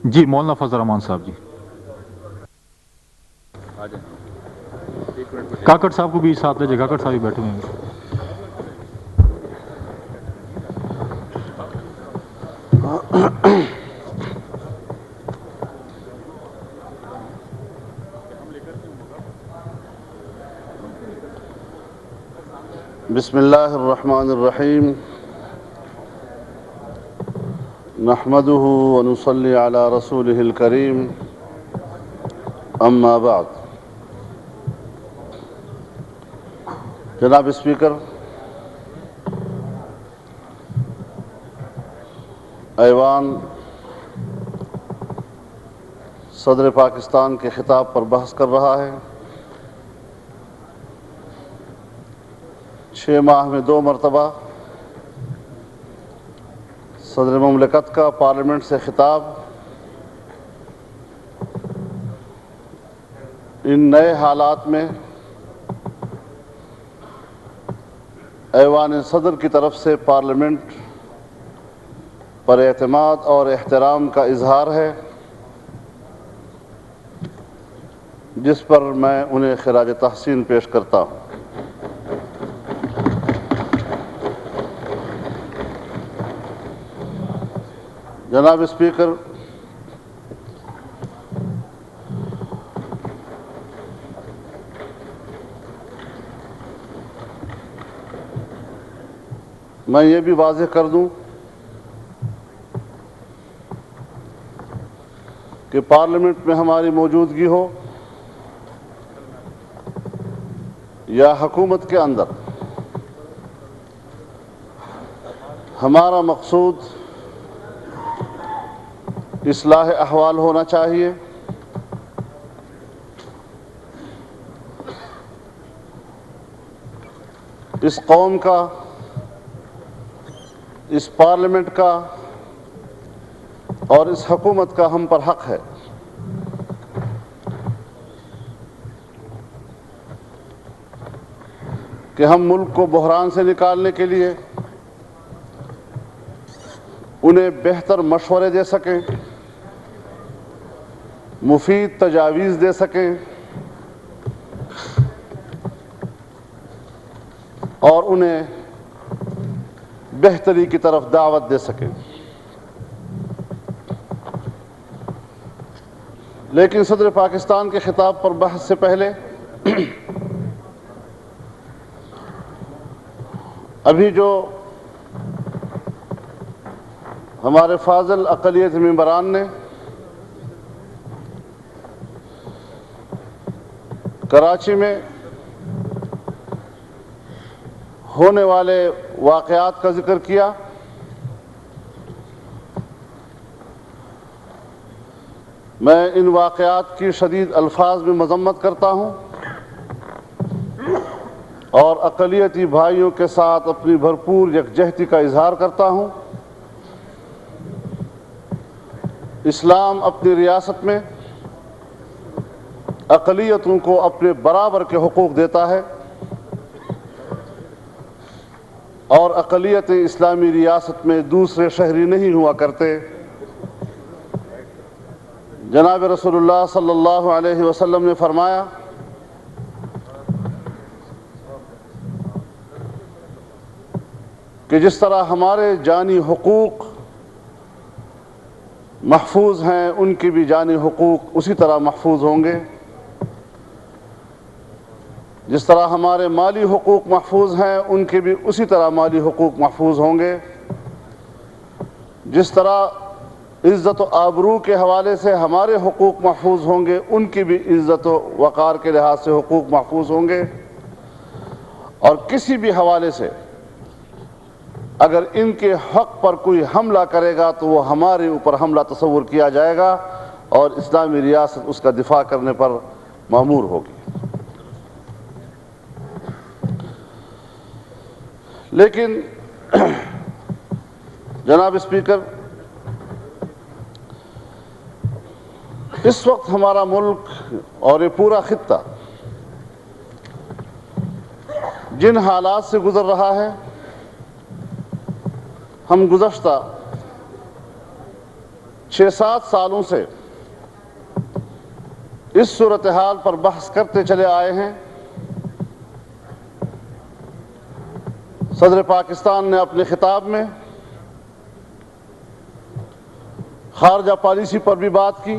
جی مولانا فضل الرحمان صاحب جی. کاکڑ صاحب کو بھی ساتھ لیجیے, کاکڑ صاحب بھی بیٹھے ہوئے ہیں. بسم اللہ الرحمن الرحیم نحمده ونصلی علی رسوله الکریم اما بعد. جناب اسپیکر, ایوان صدر پاکستان کے خطاب پر بحث کر رہا ہے. 6 ماہ میں 2 مرتبہ صدر مملکت کا پارلیمنٹ سے خطاب ان نئے حالات میں ایوان صدر کی طرف سے پارلیمنٹ پر اعتماد اور احترام کا اظہار ہے, جس پر میں انہیں خراج تحسین پیش کرتا ہوں. جناب اسپیکر, میں یہ بھی واضح کر دوں کہ پارلیمنٹ میں ہماری موجودگی ہو یا حکومت کے اندر, ہمارا مقصود اصلاح احوال ہونا چاہیے. اس قوم کا, اس پارلیمنٹ کا اور اس حکومت کا ہم پر حق ہے کہ ہم ملک کو بحران سے نکالنے کے لیے انہیں بہتر مشورے دے سکیں, مفید تجاویز دے سکیں اور انہیں بہتری کی طرف دعوت دے سکیں. لیکن صدر پاکستان کے خطاب پر بحث سے پہلے ابھی جو ہمارے فاضل اقلیت ممبران نے کراچی میں ہونے والے واقعات کا ذکر کیا, میں ان واقعات کی شدید الفاظ میں مذمت کرتا ہوں اور اقلیتی بھائیوں کے ساتھ اپنی بھرپور یکجہتی کا اظہار کرتا ہوں. اسلام اپنی ریاست میں اقلیتوں کو اپنے برابر کے حقوق دیتا ہے اور اقلیتیں اسلامی ریاست میں دوسرے شہری نہیں ہوا کرتے. جناب رسول اللہ صلی اللہ علیہ وسلم نے فرمایا کہ جس طرح ہمارے جانی حقوق محفوظ ہیں, ان کی بھی جانی حقوق اسی طرح محفوظ ہوں گے. جس طرح ہمارے مالی حقوق محفوظ ہیں, ان کے بھی اسی طرح مالی حقوق محفوظ ہوں گے. جس طرح عزت و آبرو کے حوالے سے ہمارے حقوق محفوظ ہوں گے, ان کی بھی عزت و وقار کے لحاظ سے حقوق محفوظ ہوں گے. اور کسی بھی حوالے سے اگر ان کے حق پر کوئی حملہ کرے گا تو وہ ہمارے اوپر حملہ تصور کیا جائے گا اور اسلامی ریاست اس کا دفاع کرنے پر مأمور ہوگی. لیکن جناب اسپیکر, اس وقت ہمارا ملک اور یہ پورا خطہ جن حالات سے گزر رہا ہے, ہم گزشتہ 6-7 سالوں سے اس صورتحال پر بحث کرتے چلے آئے ہیں۔ صدر پاکستان نے اپنے خطاب میں خارجہ پالیسی پر بھی بات کی،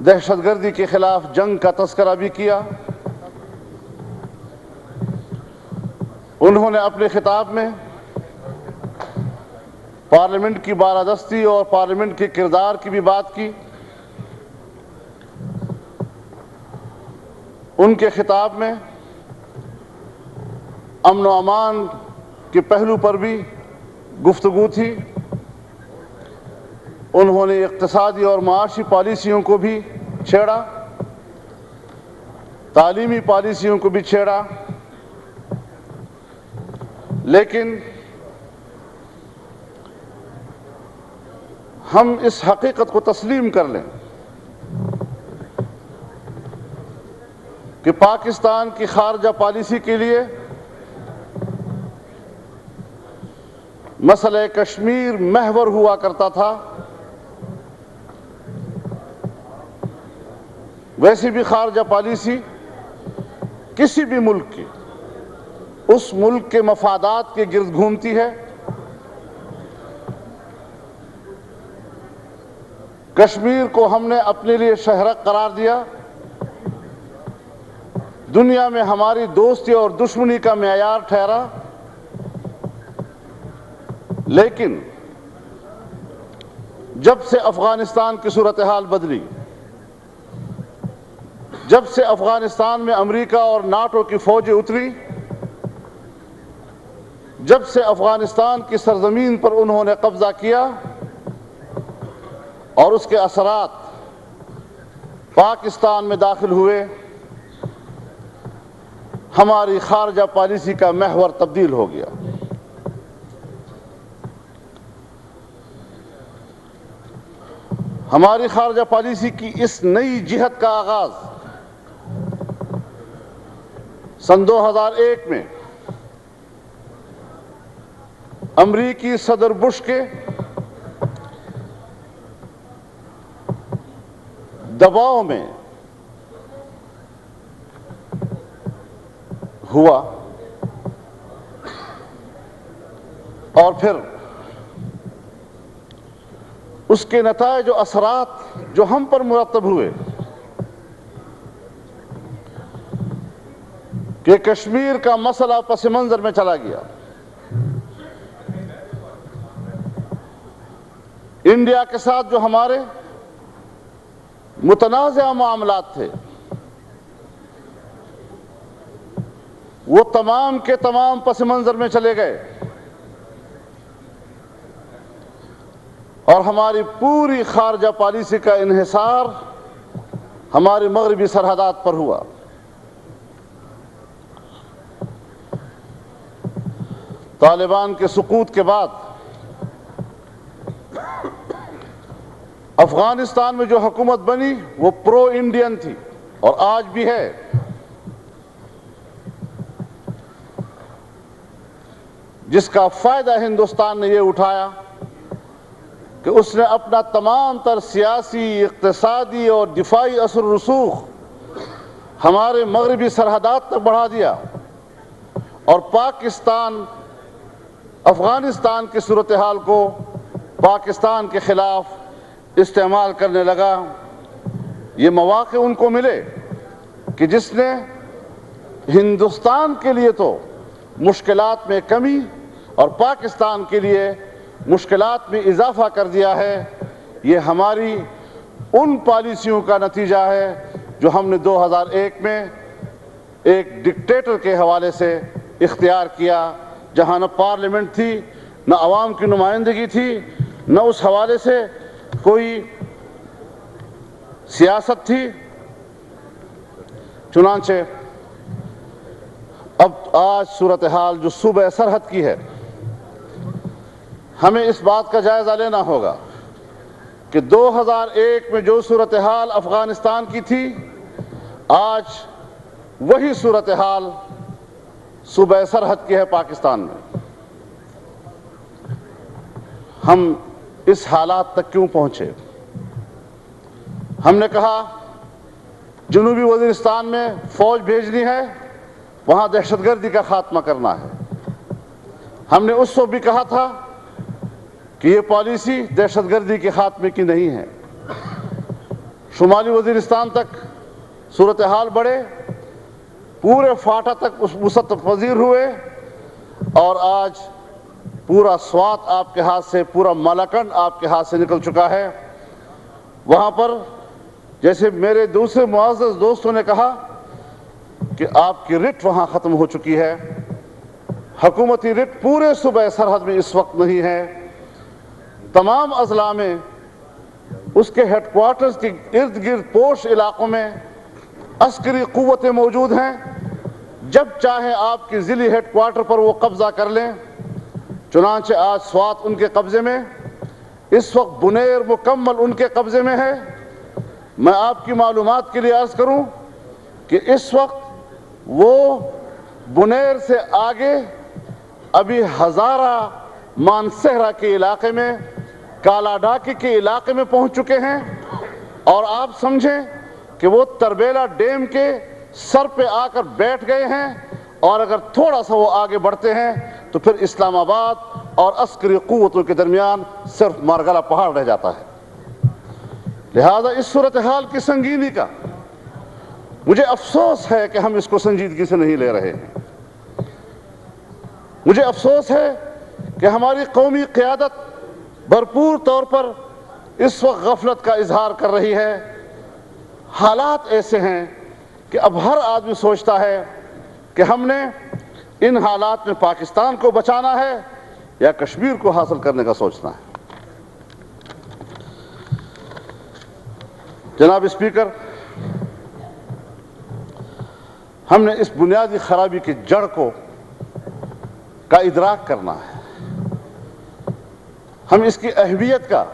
دہشت گردی کے خلاف جنگ کا تذکرہ بھی کیا۔ انہوں نے اپنے خطاب میں پارلیمنٹ کی بالادستی اور پارلیمنٹ کے کردار کی بھی بات کی۔ ان کے خطاب میں امن و امان کے پہلو پر بھی گفتگو تھی۔ انہوں نے اقتصادی اور معاشی پالیسیوں کو بھی چھیڑا، تعلیمی پالیسیوں کو بھی چھیڑا، لیکن ہم اس حقیقت کو تسلیم کر لیں کہ پاکستان کی خارجہ پالیسی کے لیے مسئلہ کشمیر محور ہوا کرتا تھا۔ ویسی بھی خارجہ پالیسی کسی بھی ملک کی اس ملک کے مفادات کے گرد گھومتی ہے۔ کشمیر کو ہم نے اپنے لیے شہرک قرار دیا، دنیا میں ہماری دوستی اور دشمنی کا معیار ٹھہرا، لیکن جب سے افغانستان کی صورتحال بدلی، جب سے افغانستان میں امریکہ اور ناٹو کی فوجیں اتری، جب سے افغانستان کی سرزمین پر انہوں نے قبضہ کیا اور اس کے اثرات پاکستان میں داخل ہوئے، ہماری خارجہ پالیسی کا محور تبدیل ہو گیا۔ ہماری خارجہ پالیسی کی اس نئی جہت کا آغاز سن 2001 میں امریکی صدر بش کے دباؤ میں ہوا، اور پھر اس کے نتائج و اثرات جو ہم پر مرتب ہوئے کہ کشمیر کا مسئلہ پس منظر میں چلا گیا۔ انڈیا کے ساتھ جو ہمارے متنازع معاملات تھے وہ تمام کے تمام پس منظر میں چلے گئے، اور ہماری پوری خارجہ پالیسی کا انحصار ہماری مغربی سرحدات پر ہوا۔ طالبان کے سقوط کے بعد افغانستان میں جو حکومت بنی وہ پرو انڈین تھی اور آج بھی ہے۔ جس کا فائدہ ہندوستان نے یہ اٹھایا کہ اس نے اپنا تمام تر سیاسی، اقتصادی اور دفاعی اثر و رسوخ ہمارے مغربی سرحدات تک بڑھا دیا، اور پاکستان افغانستان کی صورتحال کو پاکستان کے خلاف استعمال کرنے لگا۔ یہ مواقع ان کو ملے کہ جس نے ہندوستان کے لیے تو مشکلات میں کمی اور پاکستان کے لیے مشکلات میں اضافہ کر دیا ہے۔ یہ ہماری ان پالیسیوں کا نتیجہ ہے جو ہم نے 2001 میں ایک ڈکٹیٹر کے حوالے سے اختیار کیا، جہاں نہ پارلیمنٹ تھی، نہ عوام کی نمائندگی تھی، نہ اس حوالے سے کوئی سیاست تھی۔ چنانچہ اب آج صورتحال جو صوبہ سرحد کی ہے، ہمیں اس بات کا جائزہ لینا ہوگا کہ 2001 میں جو صورتحال افغانستان کی تھی، آج وہی صورتحال صوبہ سرحد کی ہے پاکستان میں۔ ہم اس حالات تک کیوں پہنچے؟ ہم نے کہا جنوبی وزیرستان میں فوج بھیجنی ہے، وہاں دہشت گردی کا خاتمہ کرنا ہے۔ ہم نے اس وقت بھی کہا تھا کہ یہ پالیسی دہشت گردی کے خاتمے کی نہیں ہے۔ شمالی وزیرستان تک صورتحال بڑھے، پورے فاٹا تک اس وسعت پذیر ہوئے، اور آج پورا سوات آپ کے ہاتھ سے، پورا مالاکنڈ آپ کے ہاتھ سے نکل چکا ہے۔ وہاں پر جیسے میرے دوسرے معزز دوستوں نے کہا کہ آپ کی رٹ وہاں ختم ہو چکی ہے، حکومتی رٹ پورے صوبہ سرحد میں اس وقت نہیں ہے۔ تمام اضلاع میں اس کے ہیڈ کوارٹرز کے ارد گرد پوش علاقوں میں عسکری قوتیں موجود ہیں، جب چاہیں آپ کی ضلعی ہیڈ کوارٹر پر وہ قبضہ کر لیں۔ چنانچہ آج سوات ان کے قبضے میں، اس وقت بنیر مکمل ان کے قبضے میں ہے۔ میں آپ کی معلومات کے لیے عرض کروں کہ اس وقت وہ بنیر سے آگے ابھی ہزارہ مانسہرہ کے علاقے میں، کالا ڈاکی کے علاقے میں پہنچ چکے ہیں، اور آپ سمجھیں کہ وہ تربیلا ڈیم کے سر پہ آ کر بیٹھ گئے ہیں، اور اگر تھوڑا سا وہ آگے بڑھتے ہیں تو پھر اسلام آباد اور عسکری قوتوں کے درمیان صرف مارگلا پہاڑ رہ جاتا ہے۔ لہذا اس صورتحال کی سنگینی کا مجھے افسوس ہے کہ ہم اس کو سنجیدگی سے نہیں لے رہے ہیں۔ مجھے افسوس ہے کہ ہماری قومی قیادت بھرپور طور پر اس وقت غفلت کا اظہار کر رہی ہے۔ حالات ایسے ہیں کہ اب ہر آدمی سوچتا ہے کہ ہم نے ان حالات میں پاکستان کو بچانا ہے یا کشمیر کو حاصل کرنے کا سوچنا ہے۔ جناب اسپیکر، ہم نے اس بنیادی خرابی کی جڑ کا ادراک کرنا ہے۔ ہم اس کی اہمیت کا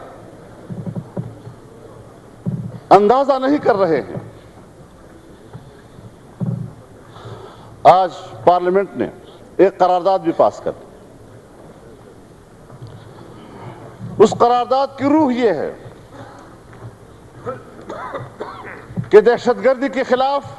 اندازہ نہیں کر رہے ہیں۔ آج پارلیمنٹ نے ایک قرارداد بھی پاس کر دی۔ اس قرارداد کی روح یہ ہے کہ دہشت گردی کے خلاف